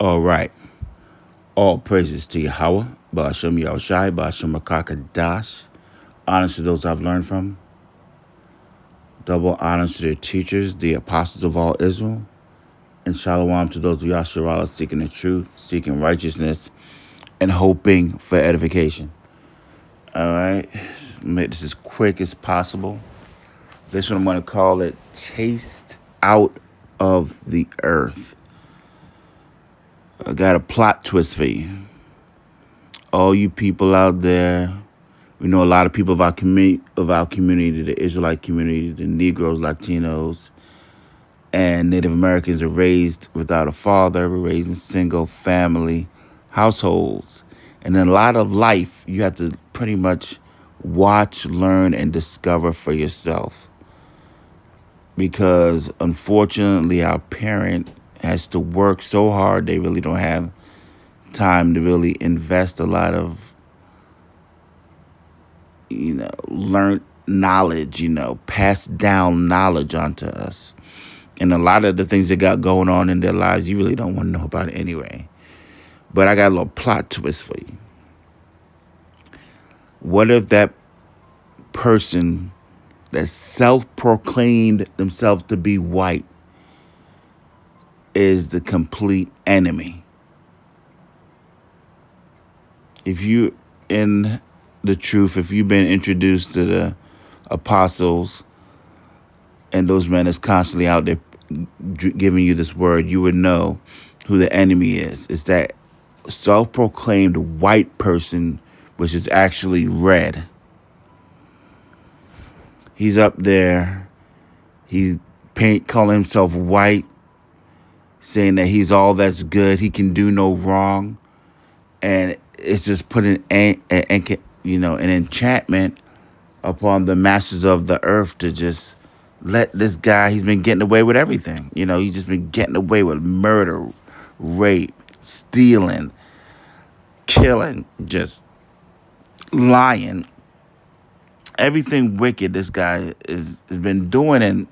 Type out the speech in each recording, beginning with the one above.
All right. All praises to Yahweh, Ba'ashem Yahushai, Ba'ashem Rakakadash. Honors to those I've learned from. Double honors to their teachers, the apostles of all Israel. And shalom to those of Yasharallah seeking the truth, seeking righteousness, and hoping for edification. All right. Make this as quick as possible. This one I'm going to call it Chased Out of the Earth. I got a plot twist for you. All you people out there, we know a lot of people of our community, the Israelite community, the Negroes, Latinos, and Native Americans are raised without a father. We're raised in single family households. And in a lot of life, you have to pretty much watch, learn, and discover for yourself. Because unfortunately, our parent has to work so hard, they really don't have time to really invest a lot of, learned knowledge, passed down knowledge onto us. And a lot of the things they got going on in their lives, you really don't want to know about it anyway. But I got a little plot twist for you. What if that person that self-proclaimed themselves to be white is the complete enemy? If you in the truth, if you've been introduced to the apostles and those men that's constantly out there giving you this word, you would know who the enemy is. It's that self-proclaimed white person, which is actually red. He's up there. He calling himself white, saying that he's all that's good. He can do no wrong. And it's just putting an enchantment upon the masters of the earth to just let this guy, he's been getting away with everything. He's just been getting away with murder, rape, stealing, killing, just lying. Everything wicked this guy has been doing, and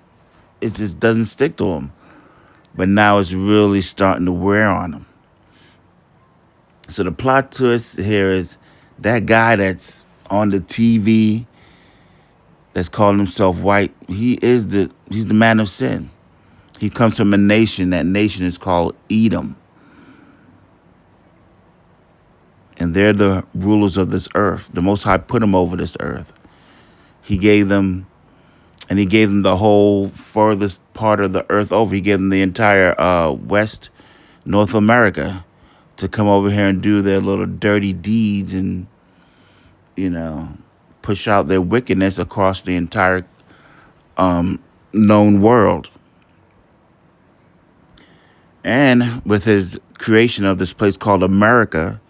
it just doesn't stick to him. But now it's really starting to wear on him. So the plot twist here is that guy that's on the TV that's calling himself white, he's the man of sin. He comes from a nation. That nation is called Edom. And they're the rulers of this earth. The Most High put them over this earth. He gave them the whole furthest part of the earth over. He gave them the entire West, North America, to come over here and do their little dirty deeds and, push out their wickedness across the entire known world. And with his creation of this place called America,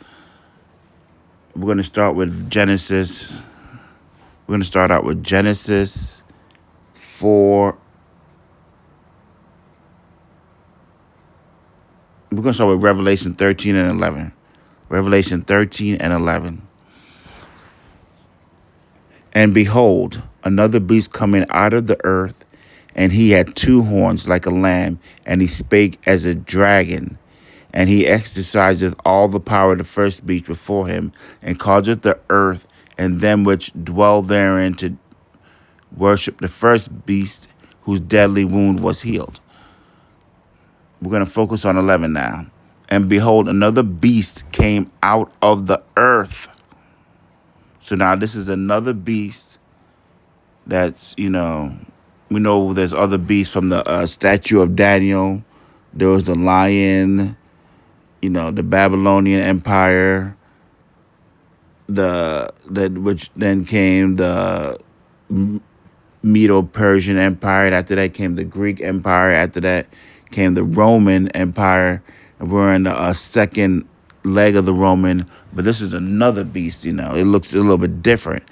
we're going to start with Genesis. We're going to start out with Genesis 4. We're going to start with Revelation 13 and 11. Revelation 13 and 11. And behold, another beast coming out of the earth, and he had two horns like a lamb, and he spake as a dragon. And he exerciseth all the power of the first beast before him, and causeth the earth and them which dwell therein to worship the first beast, whose deadly wound was healed. We're going to focus on 11 now. And behold, another beast came out of the earth. So now this is another beast that's, we know there's other beasts from the statue of Daniel. There was the lion, the Babylonian Empire, which then came the Medo-Persian Empire. And after that came the Greek Empire. After that came the Roman Empire. And we're in the second leg of the Roman. But this is another beast, It looks a little bit different,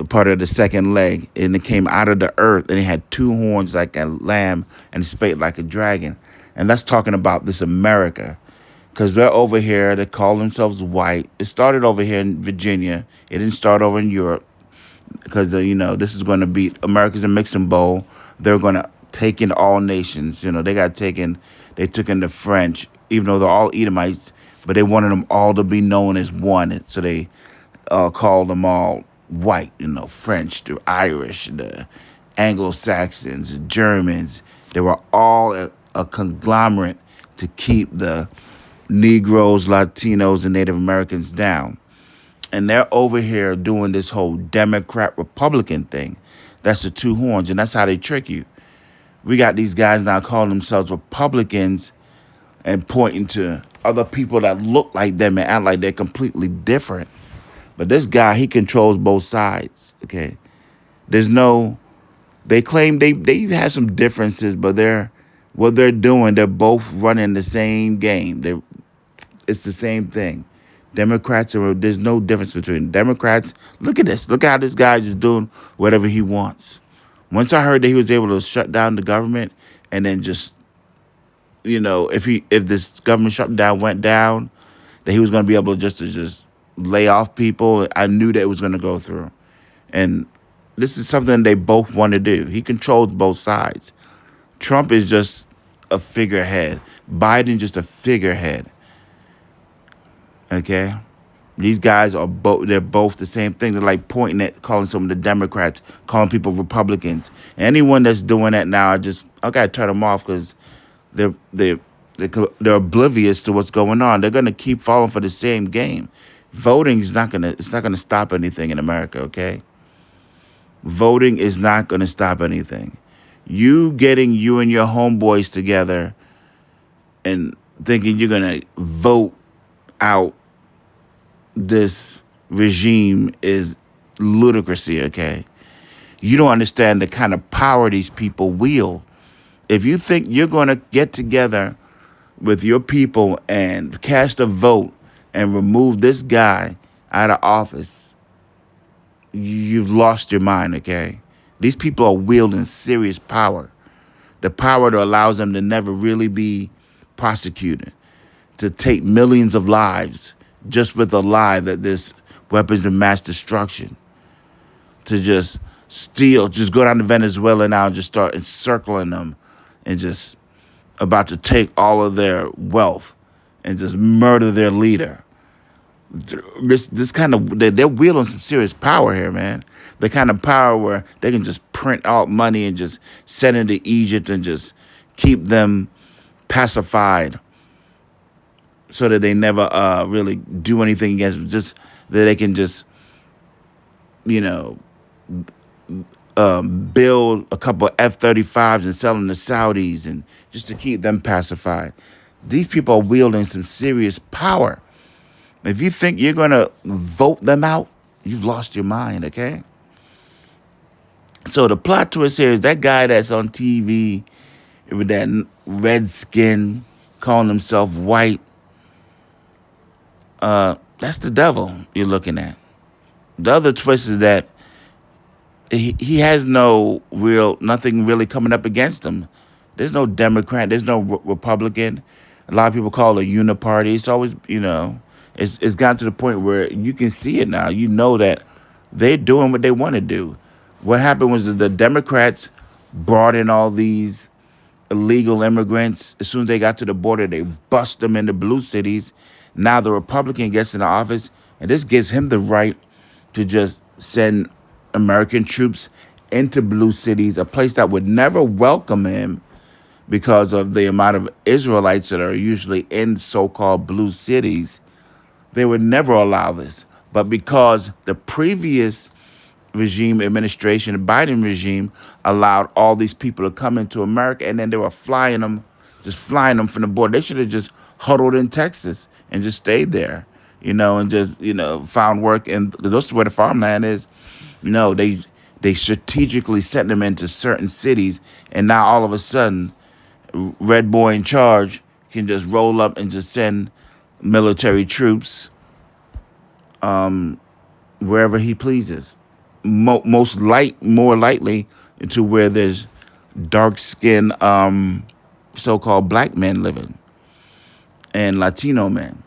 part of the second leg. And it came out of the earth. And it had two horns like a lamb and spake like a dragon. And that's talking about this America. Because they're over here. They call themselves white. It started over here in Virginia. It didn't start over in Europe. Because, this is going to be America's a mixing bowl. They're going to take in all nations. They got taken They took in the French, even though they're all Edomites, but they wanted them all to be known as one. And so they called them all white, French, the Irish, the Anglo-Saxons, the Germans. They were all a conglomerate to keep the Negroes, Latinos, and Native Americans down. And they're over here doing this whole Democrat-Republican thing. That's the two horns, and that's how they trick you. We got these guys now calling themselves Republicans and pointing to other people that look like them and act like they're completely different. But this guy, he controls both sides, okay? They claim they have some differences, but what they're doing, they're both running the same game. It's the same thing. There's no difference between Democrats. Look at this. Look at how this guy just doing whatever he wants. Once I heard that he was able to shut down the government and then just, if this government shutdown went down, that he was going to be able to just lay off people, I knew that it was going to go through. And this is something they both want to do. He controls both sides. Trump is just a figurehead. Biden just a figurehead. Okay? These guys they're both the same thing. They're like pointing at calling some of the Democrats, calling people Republicans. Anyone that's doing that now, I gotta turn them off because they're oblivious to what's going on. They're gonna keep falling for the same game. Voting is not gonna stop anything in America, okay? Voting is not gonna stop anything. You getting you and your homeboys together and thinking you're gonna vote out this regime is ludicrousy, okay? You don't understand the kind of power these people wield. If you think you're going to get together with your people and cast a vote and remove this guy out of office, you've lost your mind, okay? These people are wielding serious power. The power that allows them to never really be prosecuted, to take millions of lives just with a lie that this weapons of mass destruction, to just go down to Venezuela now and just start encircling them and just about to take all of their wealth and just murder their leader. This kind of, they're wielding some serious power here, man. The kind of power where they can just print out money and just send it to Egypt and just keep them pacified, so that they never really do anything against them, just that they can just, build a couple of F-35s and sell them to Saudis and just to keep them pacified. These people are wielding some serious power. If you think you're going to vote them out, you've lost your mind, okay? So the plot twist here is that guy that's on TV with that red skin, calling himself white, that's the devil you're looking at. The other twist is that he has nothing really coming up against him. There's no Democrat, there's no Republican. A lot of people call it a uniparty. It's always, it's gotten to the point where you can see it now. You know that they're doing what they want to do. What happened was that the Democrats brought in all these illegal immigrants. As soon as they got to the border, they bust them into blue cities. Now the Republican gets in the office, and this gives him the right to just send American troops into blue cities, a place that would never welcome him because of the amount of Israelites that are usually in so-called blue cities. They would never allow this. But because the previous administration, the Biden regime, allowed all these people to come into America, and then they were flying them from the border. They should have just huddled in Texas and just stayed there, and just, found work. And this is where the farmland is. They strategically sent them into certain cities, and now all of a sudden, Red Boy in charge can just roll up and just send military troops wherever he pleases. More likely to where there's dark-skinned so-called black men living and Latino men.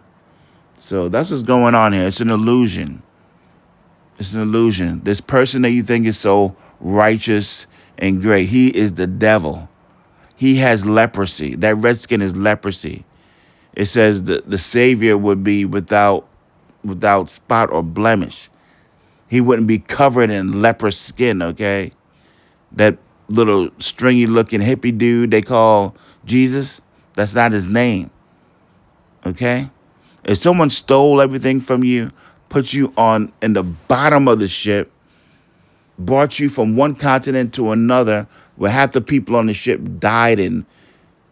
So that's what's going on here. It's an illusion. It's an illusion. This person that you think is so righteous and great, he is the devil. he has leprosy. That red skin is leprosy. It says the Savior would be without spot or blemish. He wouldn't be covered in leprous skin, okay? That little stringy looking hippie dude they call Jesus, that's not his name, okay? If someone stole everything from you, put you on in the bottom of the ship, brought you from one continent to another, where half the people on the ship died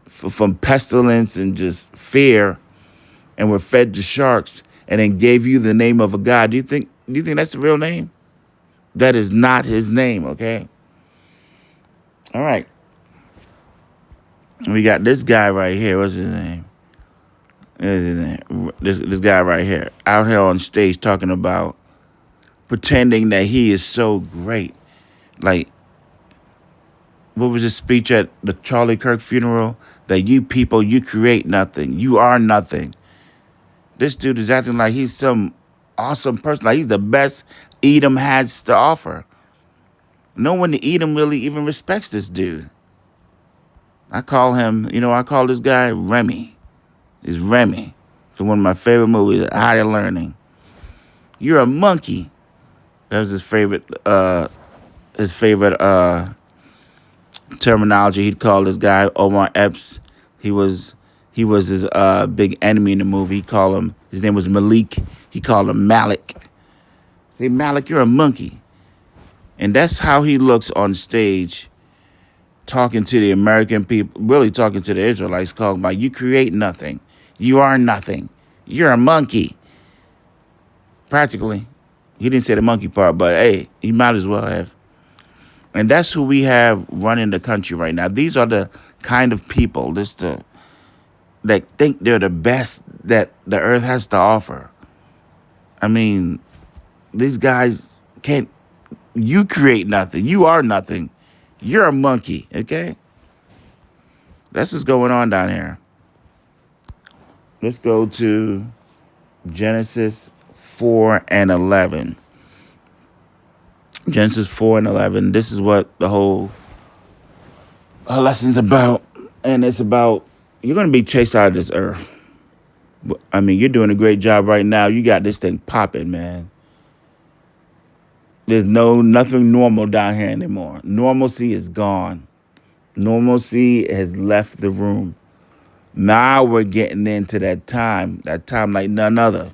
from pestilence and just fear, and were fed to sharks, and then gave you the name of a god. Do you think that's the real name? That is not his name, okay? All right. We got this guy right here. What's his name? This guy right here, out here on stage talking about pretending that he is so great. Like, what was his speech at the Charlie Kirk funeral? That you people, you create nothing. You are nothing. This dude is acting like he's some awesome person. Like he's the best Edom has to offer. No one in Edom really even respects this dude. I call this guy Remy. It's Remy. It's one of my favorite movies, Higher Learning. You're a monkey. That was his favorite terminology. He'd call this guy Omar Epps. He was his big enemy in the movie. His name was Malik. He called him Malik. Say, Malik, you're a monkey. And that's how he looks on stage, talking to the American people, really talking to the Israelites, calling about, you create nothing. You are nothing. You're a monkey. Practically. He didn't say the monkey part, but hey, he might as well have. And that's who we have running the country right now. These are the kind of people that think they're the best that the earth has to offer. I mean, these guys can't. You create nothing. You are nothing. You're a monkey, okay? That's what's going on down here. Let's go to Genesis 4 and 11. Genesis 4 and 11. This is what the whole lesson's about. And it's about, you're going to be chased out of this earth. I mean, you're doing a great job right now. You got this thing popping, man. There's nothing normal down here anymore. Normalcy is gone. Normalcy has left the room. Now we're getting into that time like none other.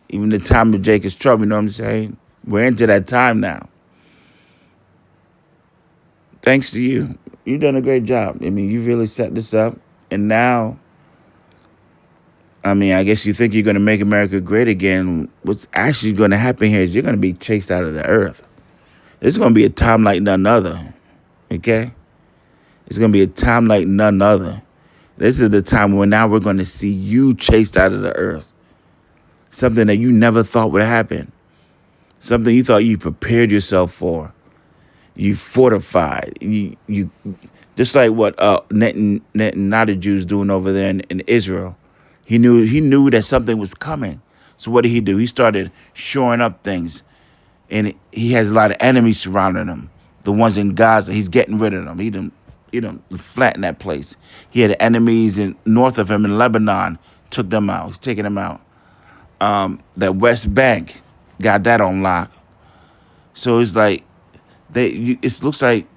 Even the time of Jacob's trouble, you know what I'm saying? We're into that time now. Thanks to you. You've done a great job. I mean, you really set this up. And now, I mean, I guess you think you're going to make America great again. What's actually going to happen here is you're going to be chased out of the earth. It's going to be a time like none other. Okay? It's going to be a time like none other. This is the time when now we're going to see you chased out of the earth. Something that you never thought would happen. Something you thought you prepared yourself for. You fortified. You just like what Netanyahu's doing over there in Israel. He knew that something was coming. So what did he do? He started shoring up things. And he has a lot of enemies surrounding him. The ones in Gaza, he's getting rid of them. He done flattened that place. He had enemies north of him in Lebanon, took them out. He's taking them out. That West Bank, got that on lock. So it's like, it looks like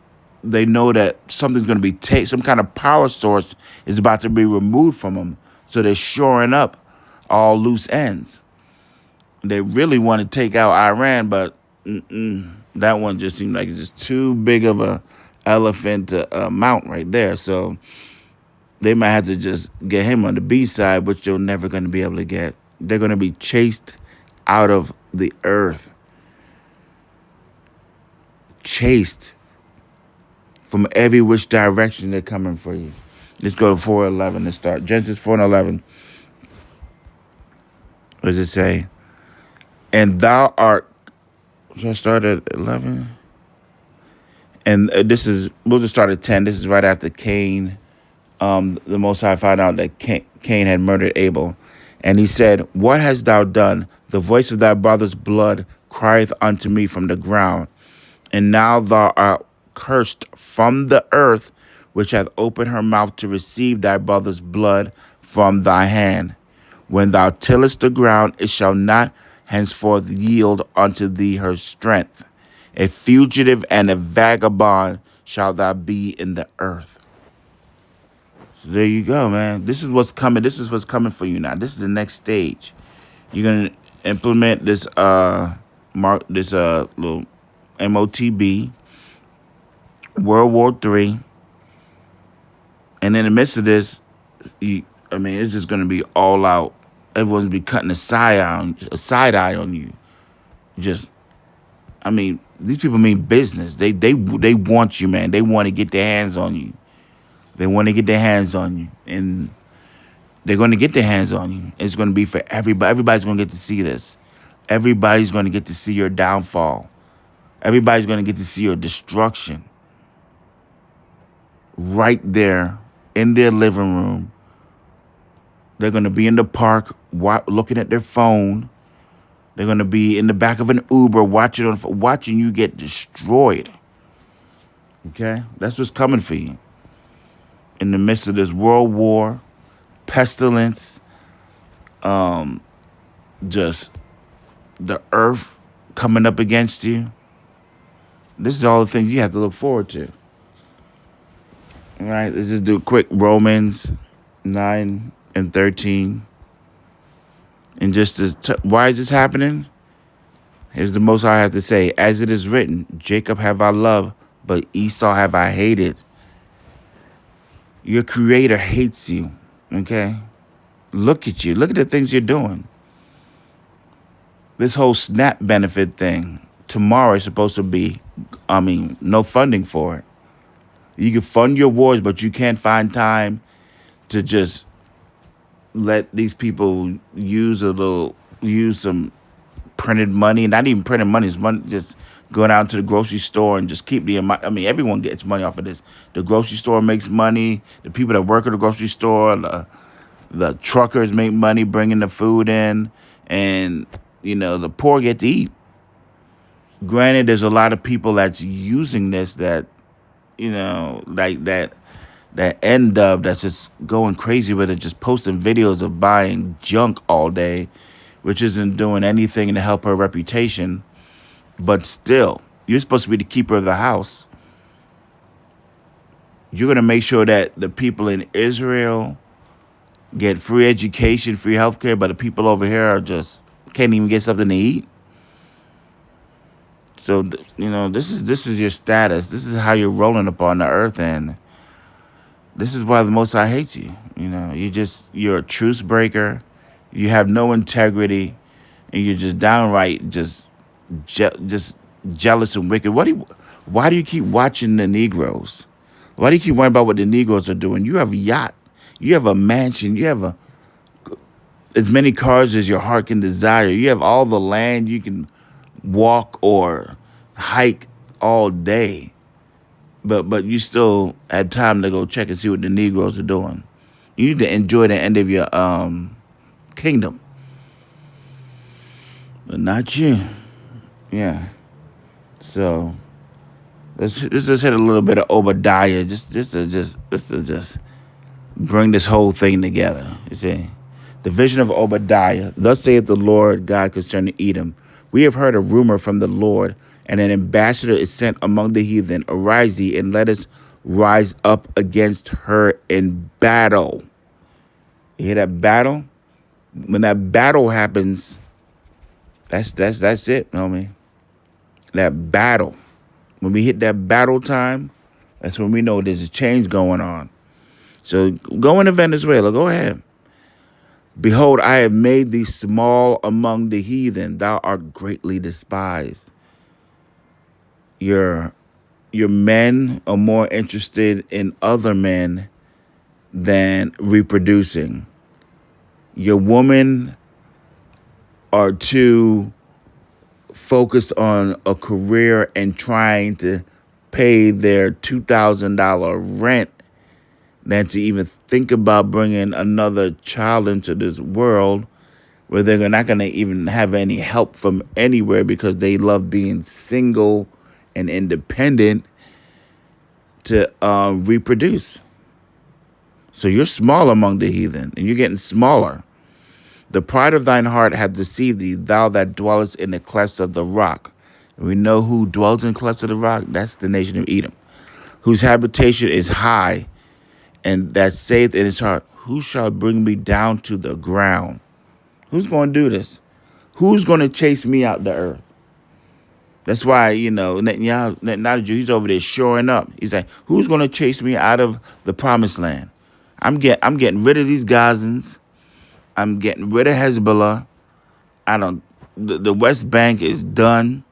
they know that something's going to be some kind of power source is about to be removed from them. So they're shoring up all loose ends. They really want to take out Iran, but that one just seemed like it's just too big of a elephant to mount right there. So they might have to just get him on the B side, which they're never going to be able to get. They're going to be chased out of the earth. Chased from every which direction they're coming for you. Let's go to 4:11 to start. Genesis 4:11. What does it say? And thou art. Should I start at 11? And we'll just start at 10. This is right after Cain. The Most High found out that Cain had murdered Abel. And he said, what hast thou done? The voice of thy brother's blood crieth unto me from the ground. And now thou art cursed from the earth, which hath opened her mouth to receive thy brother's blood from thy hand. When thou tillest the ground, it shall not henceforth yield unto thee her strength. A fugitive and a vagabond shalt thou be in the earth. So there you go, man. This is what's coming. This is what's coming for you now. This is the next stage. You're gonna implement this little MOTB, World War III, and in the midst of this, it's just gonna be all out. Everyone's be cutting a side eye on you. These people mean business. They want you, man. They want to get their hands on you. They want to get their hands on you, and they're going to get their hands on you. It's going to be for everybody. Everybody's going to get to see this. Everybody's going to get to see your downfall. Everybody's going to get to see your destruction. Right there in their living room. They're going to be in the park looking at their phone. They're going to be in the back of an Uber watching you get destroyed. Okay? That's what's coming for you. In the midst of this world war, pestilence, just the earth coming up against you. This is all the things you have to look forward to. All right, let's just do a quick Romans 9 and 13. And why is this happening? Here's the most I have to say. As it is written, Jacob have I loved, but Esau have I hated. Your creator hates you, okay? Look at you. Look at the things you're doing. This whole SNAP benefit thing, tomorrow is supposed to be, no funding for it. You can fund your wars, but you can't find time to just let these people use some printed money. Not even printed money, it's money just going out to the grocery store and just keep everyone gets money off of this. The grocery store makes money. The people that work at the grocery store, the truckers make money bringing the food in, and the poor get to eat. Granted, there's a lot of people that's using this that like that N-Dub that's just going crazy with it, just posting videos of buying junk all day, which isn't doing anything to help her reputation. But still, you're supposed to be the keeper of the house. You're going to make sure that the people in Israel get free education, free healthcare, but the people over here are just can't even get something to eat. So, this is your status. This is how you're rolling upon the earth, and this is why the Most High hates you. You're a truce breaker. You have no integrity, and you're just downright just jealous and wicked. Why do you keep watching the Negroes? Why do you keep worrying about what the Negroes are doing? You have a yacht. You have a mansion. You have as many cars as your heart can desire. You have all the land you can walk or hike all day. But you still had time to go check and see what the Negroes are doing. You need to enjoy the end of your kingdom. But not you. Yeah. So let's just hit a little bit of Obadiah just to bring this whole thing together. You see? The vision of Obadiah. Thus saith the Lord God concerning Edom. We have heard a rumor from the Lord, and an ambassador is sent among the heathen. Arise ye, and let us rise up against her in battle. You hear that battle? When that battle happens, that's it, homie. That battle. When we hit that battle time, that's when we know there's a change going on. So go into Venezuela. Go ahead. Behold, I have made thee small among the heathen. Thou art greatly despised. Your men are more interested in other men than reproducing. Your women are too focused on a career and trying to pay their $2,000 rent than to even think about bringing another child into this world where they're not going to even have any help from anywhere because they love being single and independent. to reproduce. So you're small among the heathen, and you're getting smaller. The pride of thine heart hath deceived thee, thou that dwellest in the clefts of the rock. And we know who dwells in the clefts of the rock. That's the nation of Edom, whose habitation is high, and that saith in his heart, who shall bring me down to the ground? Who's going to do this? Who's going to chase me out the earth? That's why, Netanyahu, he's over there shoring up. He's like, who's going to chase me out of the promised land? I'm getting rid of these Gazans. I'm getting rid of Hezbollah. The West Bank is done.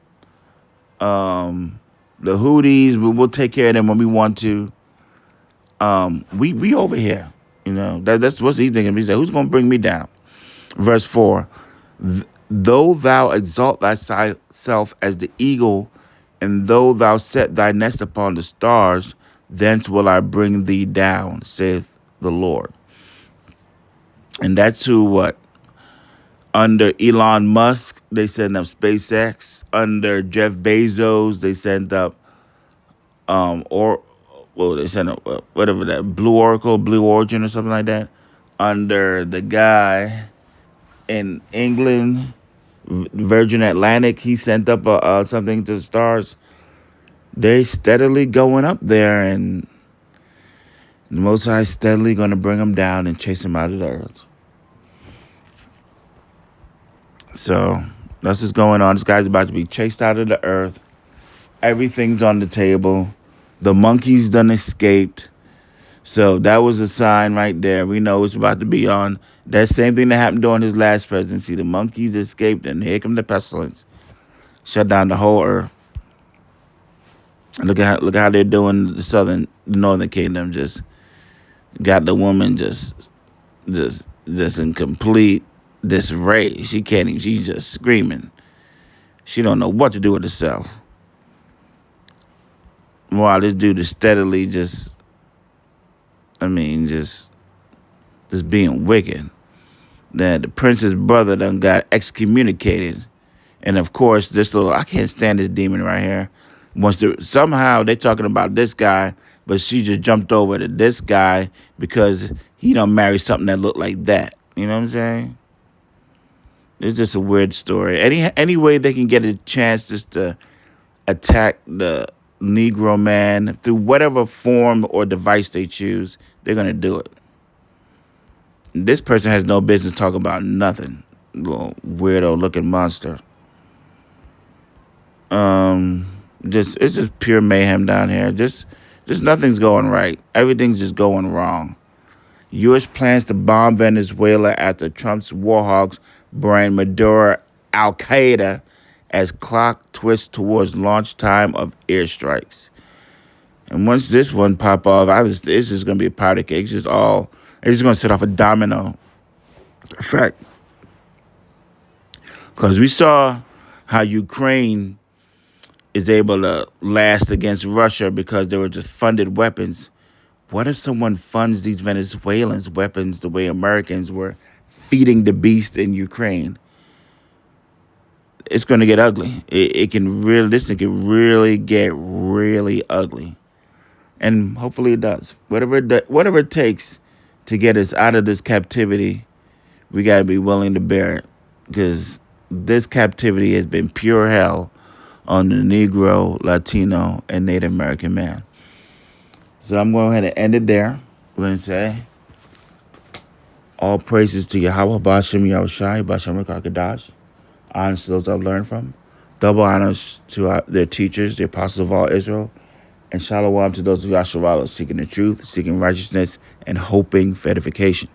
The Houthis, we'll take care of them when we want to. We over here. That's what's he thinking. He said, who's going to bring me down? Verse 4, though thou exalt thyself as the eagle, and though thou set thy nest upon the stars, thence will I bring thee down, saith the Lord. And that's who, under Elon Musk, they send up SpaceX. Under Jeff Bezos, they send up, they send up, whatever that, Blue Origin or something like that. Under the guy in England, Virgin Atlantic, he sent up something to the stars. They steadily going up there, and the Most High steadily going to bring them down and chase them out of the earth. So that's what's going on. This guy's about to be chased out of the earth. Everything's on the table. The monkeys done escaped. So that was a sign right there. We know it's about to be on. That same thing that happened during his last presidency. The monkeys escaped, and here come the pestilence. Shut down the whole earth. Look at how they're doing the northern kingdom. Just got the woman just in complete disarray. She can't even. She's just screaming. She don't know what to do with herself. While this dude is steadily just being wicked. That the prince's brother done got excommunicated. And of course, I can't stand this demon right here. Somehow they're talking about this guy, but she just jumped over to this guy because he don't marry something that looked like that. You know what I'm saying? It's just a weird story. Any way they can get a chance just to attack the Negro man through whatever form or device they choose, they're going to do it. This person has no business talking about nothing. Little weirdo looking monster. It's just pure mayhem down here. Just nothing's going right. Everything's just going wrong. U.S. plans to bomb Venezuela after Trump's war hawks brand Maduro Al-Qaeda as clock twists towards launch time of airstrikes. And once this one pop off, it's just going to be a powder cake. It's just going to set off a domino effect. Because we saw how Ukraine is able to last against Russia because they were just funded weapons. What if someone funds these Venezuelans weapons the way Americans were feeding the beast in Ukraine? It's going to get ugly. This can really get really ugly. And hopefully it does. Whatever it takes to get us out of this captivity, we got to be willing to bear it. Because this captivity has been pure hell on the Negro, Latino, and Native American man. So I'm going to end it there. We're going to say, all praises to Yahweh, Ba'ashem Yahushai, Ba'ashem Rakakadash. Honors to those I've learned from. Double honors to their teachers, the apostles of all Israel. And shalom to those of Yasharallah seeking the truth, seeking righteousness, and hoping for edification.